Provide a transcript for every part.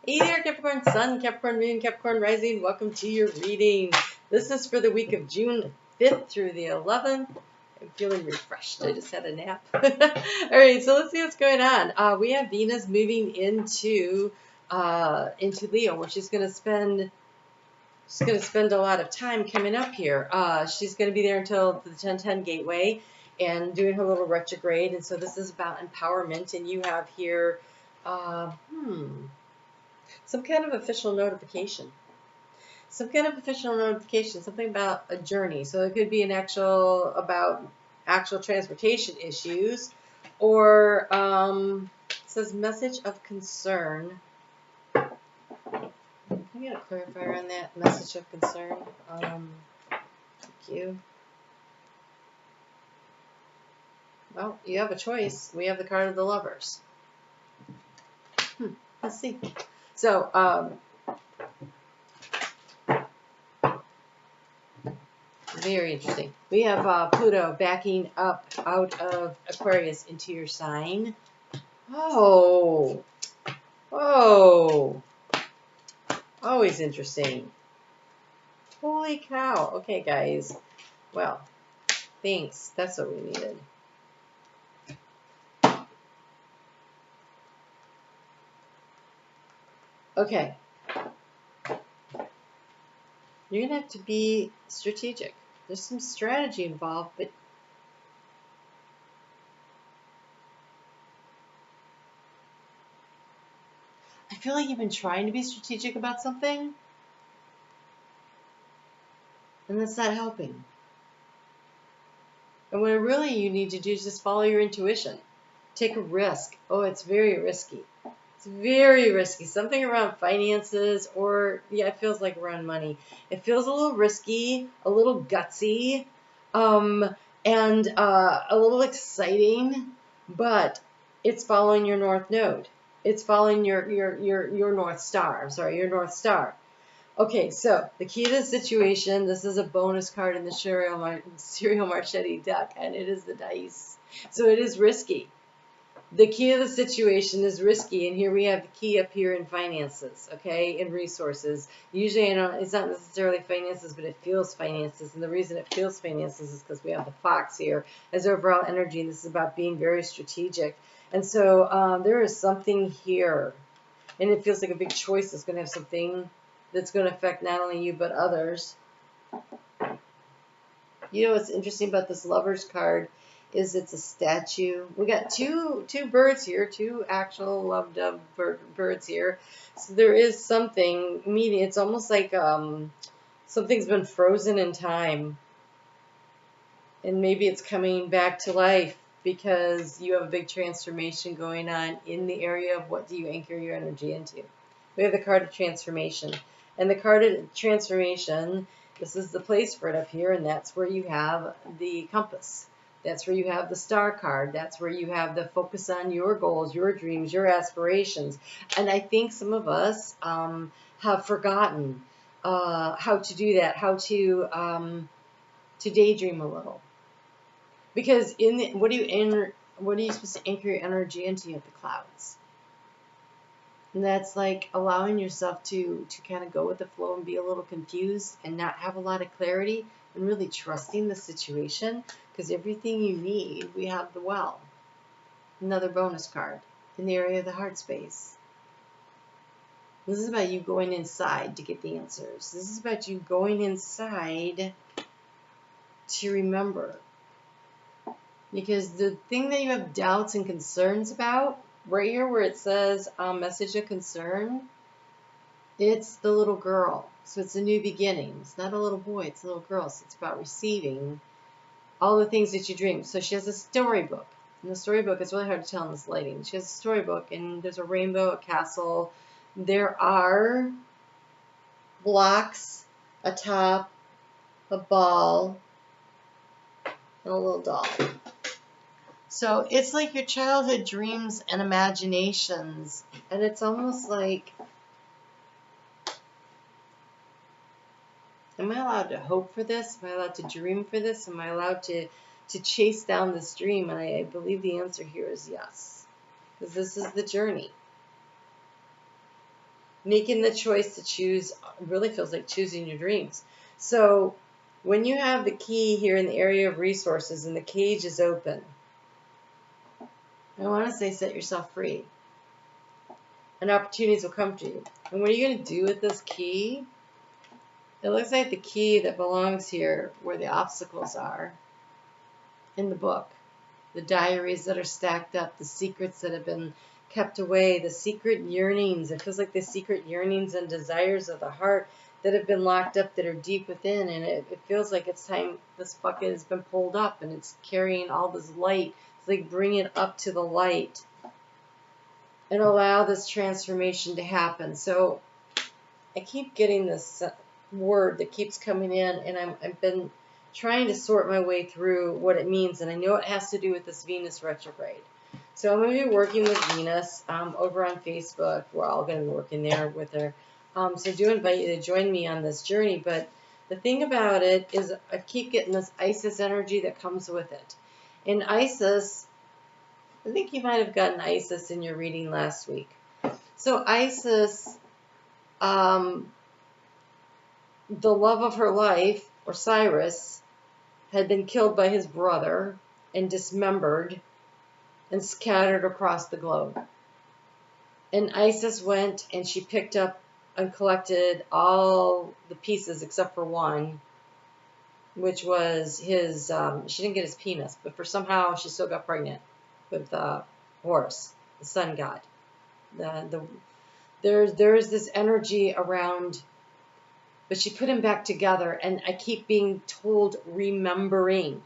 Hey there, Capricorn Sun, Capricorn Moon, Capricorn Rising. Welcome to your reading. This is for the week of June 5th through the 11th. I'm feeling refreshed. I just had a nap. All right, so let's see what's going on. We have Venus moving into Leo, where she's going to spend a lot of time coming up here. She's going to be there until the 1010 gateway and doing her little retrograde. And so this is about empowerment. And you have here, some kind of official notification. Something about a journey. So it could be about actual transportation issues, or it says message of concern. Can I get a clarifier on that? Message of concern. Thank you. Well, you have a choice. We have the card of the Lovers. Let's see. So, very interesting. We have Pluto backing up out of Aquarius into your sign. Oh, always interesting. Holy cow. Okay, guys. Well, thanks. That's what we needed. Okay. You're going to have to be strategic. There's some strategy involved, but I feel like you've been trying to be strategic about something, and that's not helping. And what really you need to do is just follow your intuition. Take a risk. Oh, it's very risky. It's very risky. Something around finances, or, yeah, it feels like around money. It feels a little risky, a little gutsy, and a little exciting, but it's following your North Node. It's following your North Star. I'm sorry, your North Star. Okay, so the key to the situation, this is a bonus card in the Ciro Marchetti deck, and it is the dice. So it is risky. The key to the situation is risky, and here we have the key up here in finances, okay, in resources. Usually, it's not necessarily finances, but it feels finances, and the reason it feels finances is because we have the fox here as overall energy, and this is about being very strategic. And so there is something here, and it feels like a big choice that's going to have something that's going to affect not only you but others. You know what's interesting about this Lovers card is it's a statue. We got two birds here, two actual love dove birds here. So there is something meaning. It's almost like something's been frozen in time, and maybe it's coming back to life because you have a big transformation going on in the area of what do you anchor your energy into. We have the card of transformation, and the card of transformation, this is the place for it up here, and that's where you have the compass. That's where you have the star card. That's where you have the focus on your goals, your dreams, your aspirations. And I think some of us have forgotten how to do that, how to daydream a little. Because what are you supposed to anchor your energy into? You have the clouds. And that's like allowing yourself to kind of go with the flow and be a little confused and not have a lot of clarity, and really trusting the situation, because everything you need, we have the well. Another bonus card in the area of the heart space. This is about you going inside to get the answers. This is about you going inside to remember. Because the thing that you have doubts and concerns about, right here where it says message of concern, it's the little girl. So it's a new beginning. It's not a little boy, it's a little girl. So it's about receiving all the things that you dream. So she has a storybook. And the storybook is really hard to tell in this lighting. She has a storybook, and there's a rainbow, a castle. There are blocks, a top, a ball, and a little doll. So it's like your childhood dreams and imaginations, and it's almost like, am I allowed to hope for this? Am I allowed to dream for this? Am I allowed to chase down this dream? And I believe the answer here is yes, because this is the journey. making the choice to choose really feels like choosing your dreams. So when you have the key here in the area of resources and the cage is open, I want to say set yourself free. And opportunities will come to you. And what are you going to do with this key? It looks like the key that belongs here where the obstacles are in the book. The diaries that are stacked up, the secrets that have been kept away, the secret yearnings. It feels like the secret yearnings and desires of the heart that have been locked up, that are deep within. And it feels like it's time this bucket has been pulled up and it's carrying all this light. It's like bring it up to the light and allow this transformation to happen. So I keep getting this word that keeps coming in, and I've been trying to sort my way through what it means, and I know it has to do with this Venus retrograde. So I'm going to be working with Venus over on Facebook. We're all going to be working there with her. So I do invite you to join me on this journey, but the thing about it is I keep getting this Isis energy that comes with it. And Isis, I think you might have gotten Isis in your reading last week. So Isis, the love of her life, or Cyrus, had been killed by his brother and dismembered and scattered across the globe. And Isis went and she picked up and collected all the pieces except for one, which was his, she didn't get his penis, but for somehow she still got pregnant with Horus, the sun god. There's this energy around, but she put him back together, and I keep being told remembering.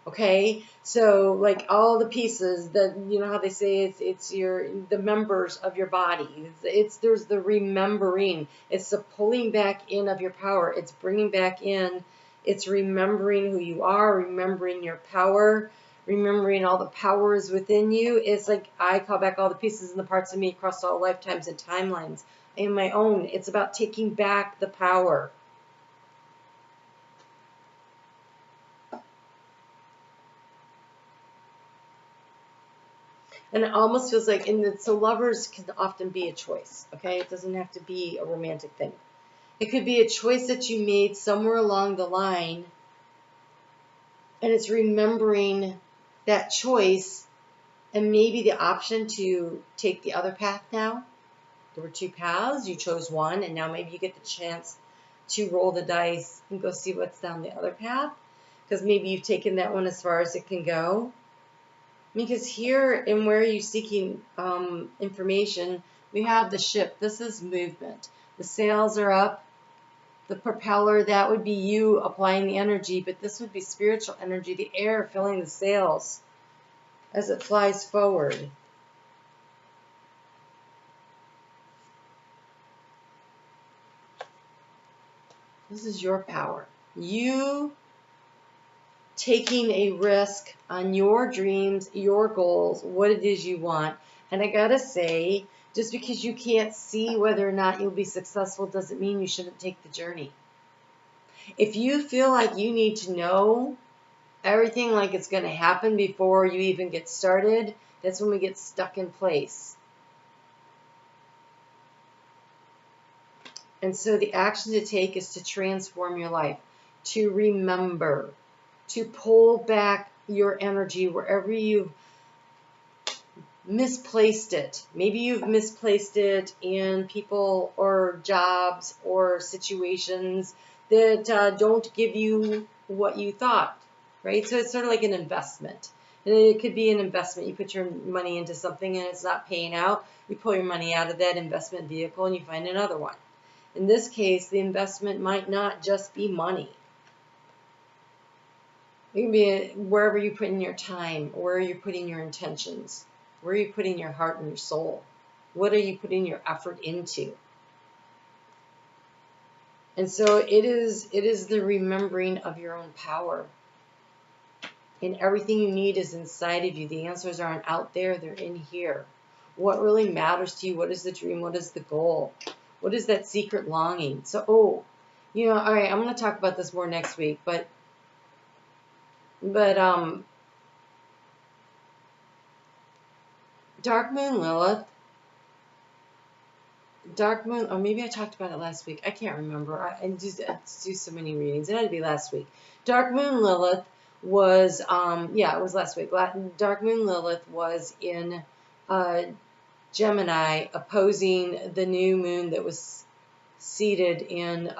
Okay, so like all the pieces that, you know how they say it's the members of your body. There's the remembering. It's the pulling back in of your power. It's bringing back in. It's remembering who you are, remembering your power, remembering all the powers within you. It's like I call back all the pieces and the parts of me across all lifetimes and timelines in my own. It's about taking back the power. And it almost feels like, so lovers can often be a choice, okay? It doesn't have to be a romantic thing. It could be a choice that you made somewhere along the line, and it's remembering that choice and maybe the option to take the other path now. There were two paths, you chose one, and now maybe you get the chance to roll the dice and go see what's down the other path, because maybe you've taken that one as far as it can go. Because here, in where are you seeking information, we have the ship. This is movement. The sails are up. The propeller, that would be you applying the energy, but this would be spiritual energy, the air filling the sails as it flies forward. This is your power. You taking a risk on your dreams, your goals, what it is you want. And I gotta say, just because you can't see whether or not you'll be successful doesn't mean you shouldn't take the journey. If you feel like you need to know everything like it's going to happen before you even get started, that's when we get stuck in place. And so the action to take is to transform your life, to remember, to pull back your energy wherever you've misplaced it. Maybe you've misplaced it in people or jobs or situations that don't give you what you thought, right? So it's sort of like an investment. And it could be an investment. You put your money into something and it's not paying out. You pull your money out of that investment vehicle and you find another one. In this case, the investment might not just be money. It can be wherever you put in your time, where you're putting your intentions, where are you putting your heart and your soul? What are you putting your effort into? And so it is the remembering of your own power. And everything you need is inside of you. The answers aren't out there, they're in here. What really matters to you? What is the dream? What is the goal? What is that secret longing? So, all right, I'm going to talk about this more next week, but Dark Moon Lilith Dark Moon, or maybe I talked about it last week. I can't remember. I do so many readings. It had to be last week. Dark Moon Lilith was, yeah, it was last week. Dark Moon Lilith was in Gemini, opposing the new moon that was seated in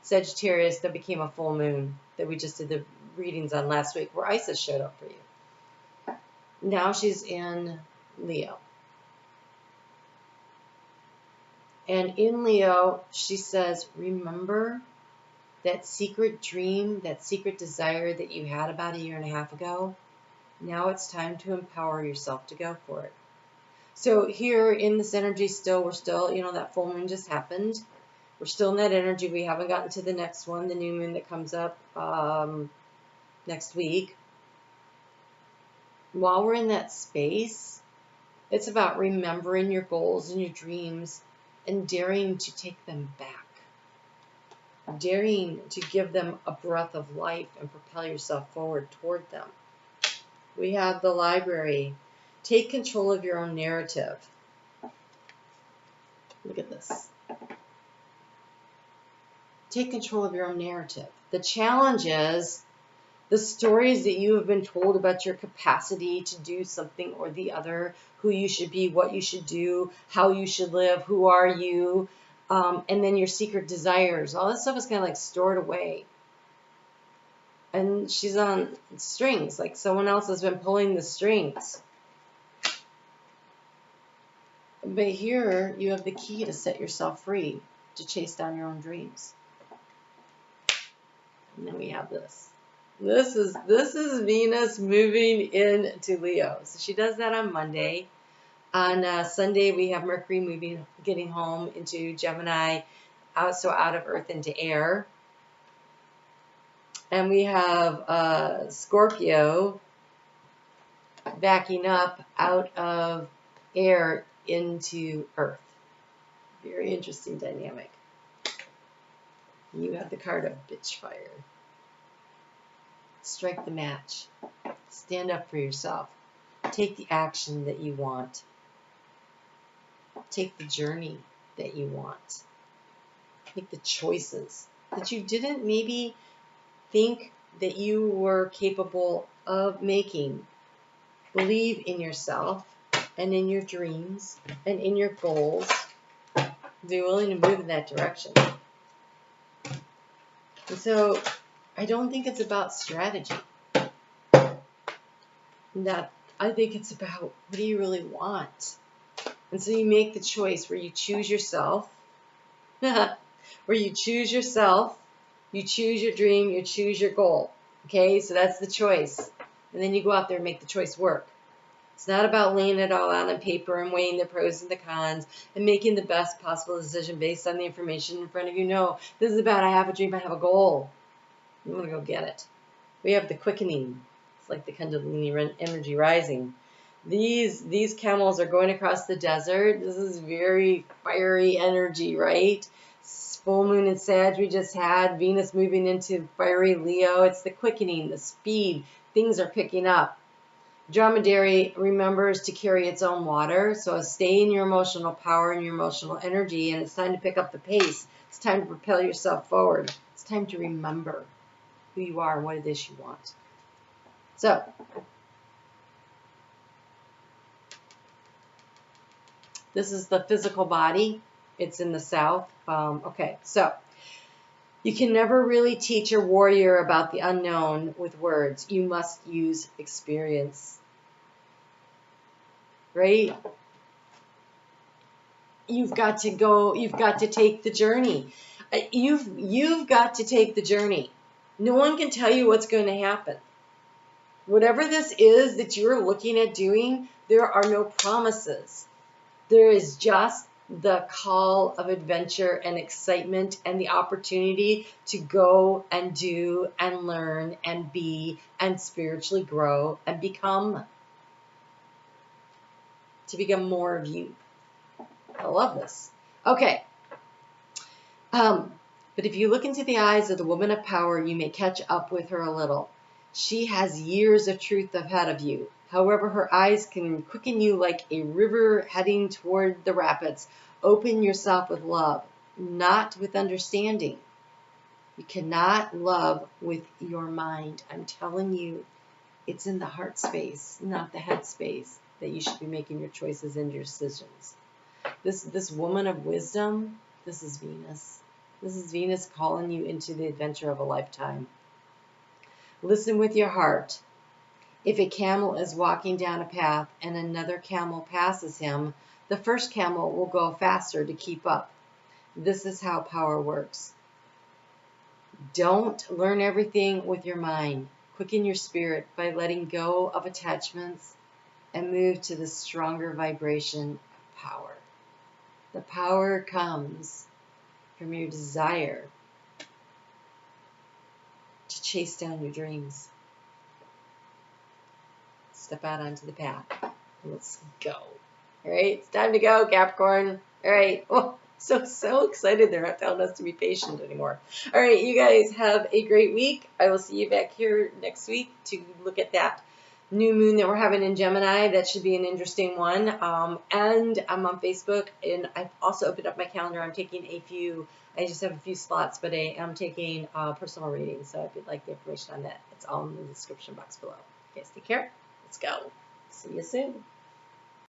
Sagittarius that became a full moon that we just did the readings on last week, where Isis showed up for you. Now she's in Leo. And in Leo, she says, remember that secret dream, that secret desire that you had about a year and a half ago? Now it's time to empower yourself to go for it. So here in this energy still, we're still, that full moon just happened. We're still in that energy. We haven't gotten to the next one, the new moon that comes up next week. While we're in that space, it's about remembering your goals and your dreams and daring to take them back. Daring to give them a breath of life and propel yourself forward toward them. We have the library. Take control of your own narrative. Look at this. Take control of your own narrative. The challenge is the stories that you have been told about your capacity to do something or the other, who you should be, what you should do, how you should live, who are you, and then your secret desires. All that stuff is kind of like stored away. And she's on strings, like someone else has been pulling the strings. But here you have the key to set yourself free, to chase down your own dreams. And then we have this. This is Venus moving into Leo. So she does that on Monday. On Sunday, we have Mercury getting home into Gemini, out of Earth into air. And we have Scorpio backing up out of air into Earth. Very interesting dynamic. You have the card of Bitch Fire. Strike the match. Stand up for yourself. Take the action that you want. Take the journey that you want. Make the choices that you didn't maybe think that you were capable of making. Believe in yourself and in your dreams and in your goals. Be willing to move in that direction. And so I don't think it's about strategy. I think it's about, what do you really want? And so you make the choice where you choose yourself, where you choose yourself, you choose your dream, you choose your goal. Okay, so that's the choice. And then you go out there and make the choice work. It's not about laying it all out on paper and weighing the pros and the cons and making the best possible decision based on the information in front of you. No, this is about, I have a dream, I have a goal. I'm going to go get it. We have the quickening. It's like the Kundalini energy rising. These camels are going across the desert. This is very fiery energy, right? Full moon in Sag we just had. Venus moving into fiery Leo. It's the quickening, the speed. Things are picking up. Dromedary remembers to carry its own water. So stay in your emotional power and your emotional energy. And it's time to pick up the pace. It's time to propel yourself forward. It's time to remember who you are and what it is you want. So, this is the physical body. It's in the south. Okay, so you can never really teach a warrior about the unknown with words. You must use experience. Right? You've got to go. You've got to take the journey. You've got to take the journey. No one can tell you what's going to happen. Whatever this is that you're looking at doing, there are no promises. There is just the call of adventure and excitement and the opportunity to go and do and learn and be and spiritually grow and become. To become more of you. I love this. Okay. But if you look into the eyes of the woman of power, you may catch up with her a little. She has years of truth ahead of you. However, her eyes can quicken you like a river heading toward the rapids. Open yourself with love, not with understanding. You cannot love with your mind. I'm telling you, it's in the heart space, not the head space, that you should be making your choices and your decisions. This woman of wisdom, this is Venus. This is Venus calling you into the adventure of a lifetime. Listen with your heart. If a camel is walking down a path and another camel passes him, the first camel will go faster to keep up. This is how power works. Don't learn everything with your mind. Quicken your spirit by letting go of attachments and move to the stronger vibration of power. The power comes from your desire to chase down your dreams. Step out onto the path. Let's go. All right, it's time to go, Capricorn. All right. Oh, so excited they're not telling us to be patient anymore. All right, you guys have a great week. I will see you back here next week to look at that new moon that we're having in Gemini. That should be an interesting one. And I'm on Facebook, and I've also opened up my calendar. I'm taking I just have a few slots, but I am taking personal readings. So if you'd like the information on that, it's all in the description box below. You guys take care. Let's go. See you soon.